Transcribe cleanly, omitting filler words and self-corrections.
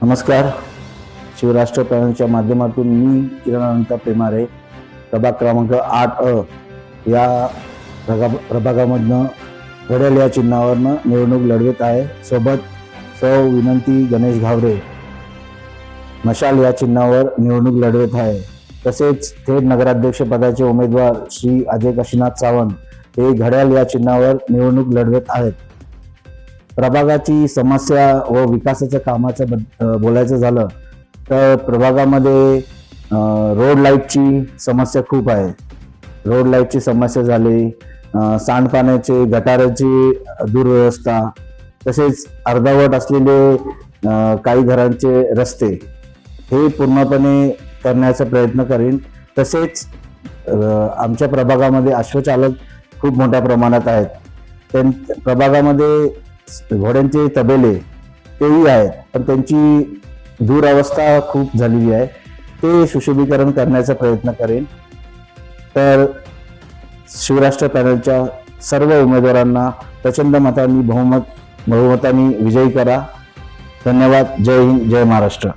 नमस्कार. शिवराष्ट्र पॅनलच्या माध्यमातून मी किरण अनंत पेमारे प्रभाग क्रमांक 8 या प्रभागामधनं घड्याळ या चिन्हावरनं निवडणूक लढवत आहे. सोबत सौ विनंती गणेश घावरे मशाल या चिन्हावर निवडणूक लढवत आहे. तसेच थेट नगराध्यक्ष पदाचे उमेदवार श्री अजय काशीनाथ सावंत हे घड्याळ या चिन्हावर निवडणूक लढवत आहेत. प्रभागाची समस्या व विकासाच्या कामाचं बोलायचं झालं तर प्रभागामध्ये रोड लाईटची समस्या खूप आहे. रोड लाईटची समस्या झाली, सांडपाण्याची गटाराची दुर्व्यवस्था, तसेच अर्धवट असलेले काही घरांचे रस्ते हे पूर्णपणे करण्याचा प्रयत्न करीन. तसेच आमच्या प्रभागामध्ये अश्वचालक खूप मोठ्या प्रमाणात आहेत. प्रभागामध्ये घोड्यांचे तबेले तेही आहेत, पण त्यांची दुरावस्था खूप झालेली आहे. ते सुशोभीकरण करण्याचा प्रयत्न करेन. तर शिवराष्ट्र पॅनलच्या सर्व उमेदवारांना प्रचंड मतांनी बहुमताने विजयी करा. धन्यवाद. जय हिंद, जय महाराष्ट्र.